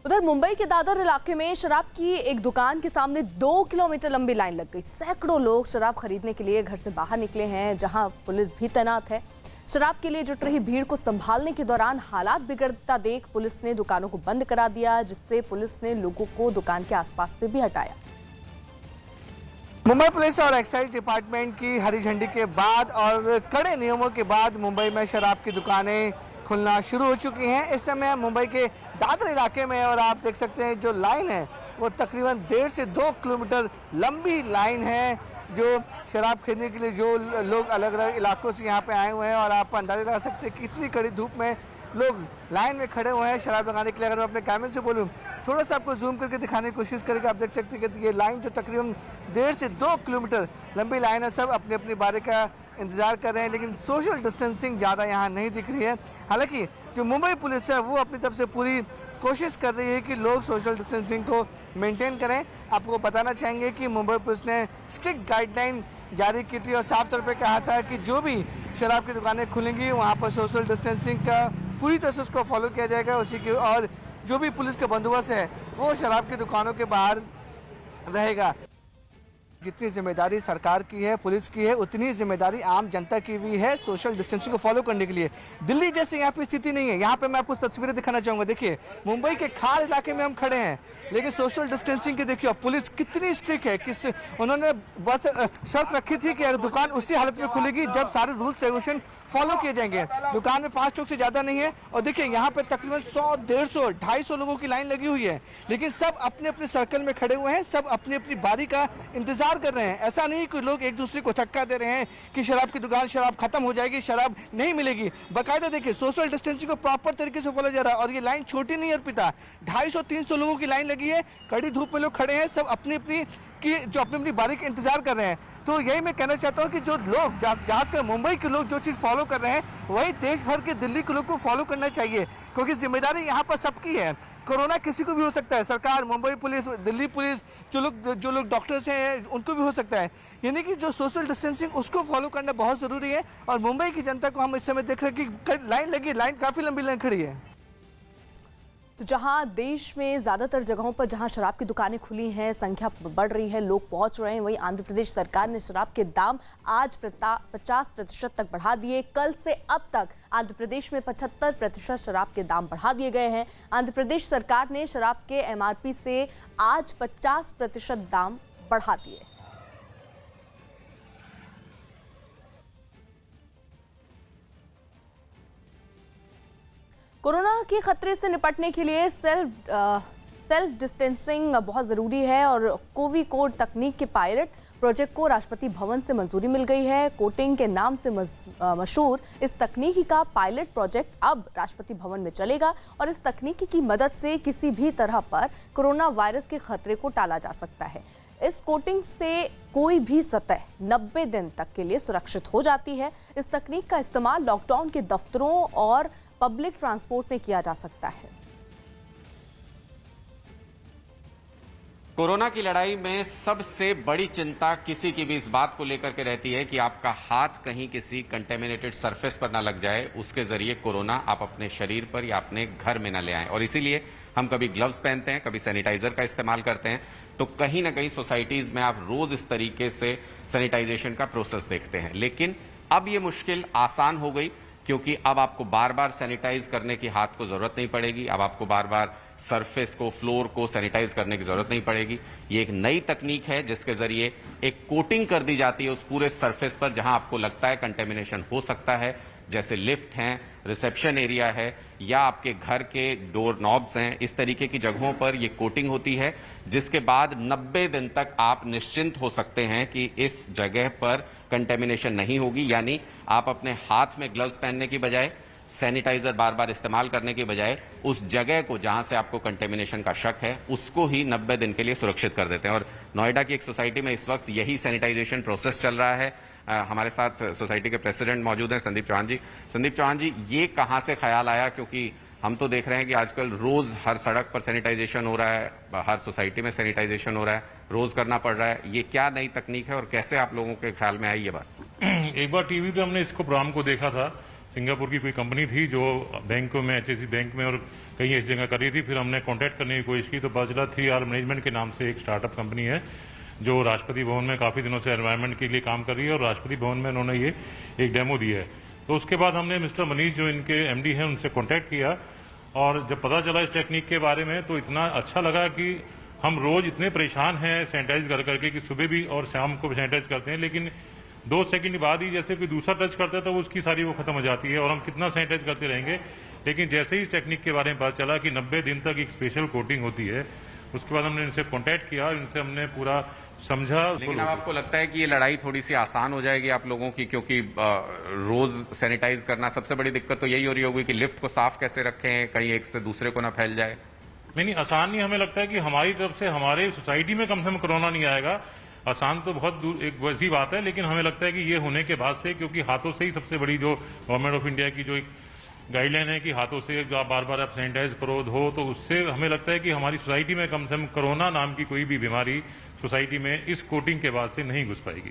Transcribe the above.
उधर मुंबई के दादर इलाके में शराब की एक दुकान के सामने 2 किलोमीटर लंबी लाइन लग गई। सैकड़ों लोग शराब खरीदने के लिए घर से बाहर निकले हैं, जहां पुलिस भी तैनात है। शराब के लिए जुट रही भीड़ को संभालने के दौरान हालात बिगड़ता देख पुलिस ने दुकानों को बंद करा दिया, जिससे पुलिस ने लोगों को दुकान के आसपास से भी हटाया। मुंबई पुलिस और एक्साइज डिपार्टमेंट की हरी झंडी के बाद और कड़े नियमों के बाद मुंबई में शराब की दुकानें खुलना शुरू हो चुकी हैं। इस समय मुंबई के दादर इलाके में और आप देख सकते हैं जो लाइन है वो तकरीबन 1.5 से 2 किलोमीटर लंबी लाइन है, जो शराब खरीदने के लिए जो लोग अलग अलग इलाकों से यहाँ पे आए हुए हैं। और आप अंदाजा लगा सकते हैं कि इतनी कड़ी धूप में लोग लाइन में खड़े हुए हैं शराब लगाने के लिए। अगर मैं अपने कैमरे से बोलूँ, थोड़ा सा आपको जूम करके दिखाने की कोशिश करके आप देख सकते हैं कि ये लाइन जो तकरीबन 1.5 से 2 किलोमीटर लंबी लाइन है, सब अपनी अपनी बारी का इंतजार कर रहे हैं, लेकिन सोशल डिस्टेंसिंग ज़्यादा यहाँ नहीं दिख रही है। हालांकि जो मुंबई पुलिस है वो अपनी तरफ से पूरी कोशिश कर रही है कि लोग सोशल डिस्टेंसिंग को मेंटेन करें। आपको बताना चाहेंगे कि मुंबई पुलिस ने स्ट्रिक्ट गाइडलाइन जारी की थी और साफ तौर पे कहा था कि जो भी शराब की दुकानें खुलेंगी वहाँ पर सोशल डिस्टेंसिंग का पूरी तरह से उसको फॉलो किया जाएगा। उसी की और जो भी पुलिस का बंदोबस्त है वो शराब की दुकानों के बाहर रहेगा। जितनी जिम्मेदारी सरकार की है, पुलिस की है, उतनी जिम्मेदारी आम जनता की भी है सोशल डिस्टेंसिंग को फॉलो करने के लिए। दिल्ली जैसे यहाँ पे स्थिति नहीं है। यहाँ पे मैं आपको तस्वीरें दिखाना चाहूंगा। देखिए, मुंबई के खाल इलाके में हम खड़े हैं, लेकिन सोशल डिस्टेंसिंग की देखिए पुलिस कितनी स्ट्रिक्ट है। उन्होंने बस शर्त रखी थी कि दुकान उसी हालत में खुलेगी जब सारे रूल्स रेगुलेशन फॉलो किए जाएंगे। दुकान में 5 लोग से ज़्यादा नहीं है। और देखिए यहाँ पे तकरीबन 100, 150, 250 लोगों की लाइन लगी हुई है, लेकिन सब अपने अपने सर्कल में खड़े हुए हैं, सब अपनी अपनी बारी का इंतजार कर रहे हैं। ऐसा नहीं कि लोग एक दूसरे को धक्का दे रहे हैं कि शराब की दुकान, शराब खत्म हो जाएगी, शराब नहीं मिलेगी। बाकायदा देखिए सोशल डिस्टेंसिंग को प्रॉपर तरीके से फॉलो जा रहा है। और ये लाइन छोटी नहीं है अर्पिता, 250-300 लोगों की लाइन लगी है। कड़ी धूप में लोग खड़े हैं, सब अपनी अपनी जो अपनी अपनी बारी का इंतजार कर रहे हैं। तो यही मैं कहना चाहता हूँ कि जो लोग खासकर मुंबई के लोग जो चीज़ फॉलो कर रहे हैं, वही देश भर के दिल्ली के लोग को फॉलो करना चाहिए, क्योंकि जिम्मेदारी यहाँ पर सबकी है। कोरोना किसी को भी हो सकता है, सरकार, मुंबई पुलिस, दिल्ली पुलिस, जो लोग डॉक्टर्स हैं उनको भी हो सकता है। यानी कि जो सोशल डिस्टेंसिंग उसको फॉलो करना बहुत ज़रूरी है। और मुंबई की जनता को हम इस समय देख रहे हैं कि लाइन लगी, लाइन काफ़ी लंबी लाइन खड़ी है। तो जहां देश में ज्यादातर जगहों पर जहां शराब की दुकानें खुली हैं, संख्या बढ़ रही है, लोग पहुंच रहे हैं, वहीं आंध्र प्रदेश सरकार ने शराब के दाम आज 50% तक बढ़ा दिए। कल से अब तक आंध्र प्रदेश में 75% शराब के दाम बढ़ा दिए गए हैं। आंध्र प्रदेश सरकार ने शराब के MRP से आज 50% दाम बढ़ा दिए। कोरोना के खतरे से निपटने के लिए सेल्फ डिस्टेंसिंग बहुत ज़रूरी है और कोविकोड तकनीक के पायलट प्रोजेक्ट को राष्ट्रपति भवन से मंजूरी मिल गई है। कोटिंग के नाम से मशहूर इस तकनीकी का पायलट प्रोजेक्ट अब राष्ट्रपति भवन में चलेगा और इस तकनीकी की मदद से किसी भी तरह पर कोरोना वायरस के खतरे को टाला जा सकता है। इस कोटिंग से कोई भी सतह 90 दिन तक के लिए सुरक्षित हो जाती है। इस तकनीक का इस्तेमाल लॉकडाउन के दफ्तरों और पब्लिक ट्रांसपोर्ट में किया जा सकता है। कोरोना की लड़ाई में सबसे बड़ी चिंता किसी की भी इस बात को लेकर के रहती है कि आपका हाथ कहीं किसी कंटेमिनेटेड सरफेस पर ना लग जाए, उसके जरिए कोरोना आप अपने शरीर पर या अपने घर में ना ले आएं। और इसीलिए हम कभी ग्लव्स पहनते हैं, कभी सैनिटाइजर का इस्तेमाल करते हैं। तो कहीं ना कहीं सोसाइटीज में आप रोज इस तरीके से सैनिटाइजेशन का प्रोसेस देखते हैं। लेकिन अब ये मुश्किल आसान हो गई, क्योंकि अब आपको बार बार सैनिटाइज करने की हाथ को जरूरत नहीं पड़ेगी। अब आपको बार बार सरफेस को, फ्लोर को सैनिटाइज करने की जरूरत नहीं पड़ेगी। ये एक नई तकनीक है जिसके जरिए एक कोटिंग कर दी जाती है उस पूरे सरफेस पर जहां आपको लगता है कंटेमिनेशन हो सकता है, जैसे लिफ्ट हैं, रिसेप्शन एरिया है या आपके घर के डोर नॉब्स हैं। इस तरीके की जगहों पर ये कोटिंग होती है, जिसके बाद 90 दिन तक आप निश्चिंत हो सकते हैं कि इस जगह पर कंटेमिनेशन नहीं होगी। यानी आप अपने हाथ में ग्लव्स पहनने की बजाय, सैनिटाइजर बार बार इस्तेमाल करने के बजाय उस जगह को जहां से आपको कंटेमिनेशन का शक है उसको ही 90 दिन के लिए सुरक्षित कर देते हैं। और नोएडा की एक सोसाइटी में इस वक्त यही सैनिटाइजेशन प्रोसेस चल रहा है। हमारे साथ सोसाइटी के प्रेसिडेंट मौजूद हैं, संदीप चौहान जी। संदीप चौहान जी, ये कहां से ख्याल आया? क्योंकि हम तो देख रहे हैं कि आजकल रोज हर सड़क पर सैनिटाइजेशन हो रहा है, हर सोसाइटी में सैनिटाइजेशन हो रहा है, रोज करना पड़ रहा है। ये क्या नई तकनीक है और कैसे आप लोगों के ख्याल में आई ये बात? एक बार टीवी पे हमने इसको प्रोग्राम को देखा था, सिंगापुर की कोई कंपनी थी जो बैंकों में, एचएससी बैंक में और कहीं ऐसी जगह कर रही थी। फिर हमने कांटेक्ट करने की कोशिश की तो पता चला 3R मैनेजमेंट के नाम से एक स्टार्टअप कंपनी है जो राष्ट्रपति भवन में काफ़ी दिनों से एनवायरनमेंट के लिए काम कर रही है और राष्ट्रपति भवन में उन्होंने ये एक डेमो दी है। तो उसके बाद हमने मिस्टर मनीष जो इनके एमडी हैं उनसे कॉन्टैक्ट किया और जब पता चला इस टेक्निक के बारे में तो इतना अच्छा लगा कि हम रोज इतने परेशान हैं सैनिटाइज कर करके कि सुबह भी और शाम को भी सैनिटाइज करते हैं, लेकिन 2 सेकंड बाद ही जैसे कोई दूसरा टच करता है तो उसकी सारी वो खत्म हो जाती है और हम कितना सैनिटाइज करते रहेंगे। लेकिन जैसे ही इस टेक्निक के बारे में पता चला कि 90 दिन तक एक स्पेशल कोटिंग होती है, उसके बाद हमने इनसे कॉन्टैक्ट किया, इनसे हमने पूरा समझा। लेकिन अब आपको लगता है कि ये लड़ाई थोड़ी सी आसान हो जाएगी आप लोगों की, क्योंकि रोज सैनिटाइज करना, सबसे बड़ी दिक्कत तो यही हो रही होगी कि लिफ्ट को साफ कैसे रखें, कहीं एक से दूसरे को ना फैल जाए। नहीं, आसान नहीं। हमें लगता है कि हमारी तरफ से हमारे सोसाइटी में कम से कम कोरोना नहीं आएगा। आसान तो बहुत दूर एक वैसी बात है, लेकिन हमें लगता है कि ये होने के बाद से, क्योंकि हाथों से ही सबसे बड़ी जो गवर्नमेंट ऑफ इंडिया की जो एक गाइडलाइन है कि हाथों से जो आप बार बार आप सैनिटाइज करो, धो, तो उससे हमें लगता है कि हमारी सोसाइटी में कम से कम कोरोना नाम की कोई भी बीमारी सोसाइटी में इस कोटिंग के बाद से नहीं घुस पाएगी।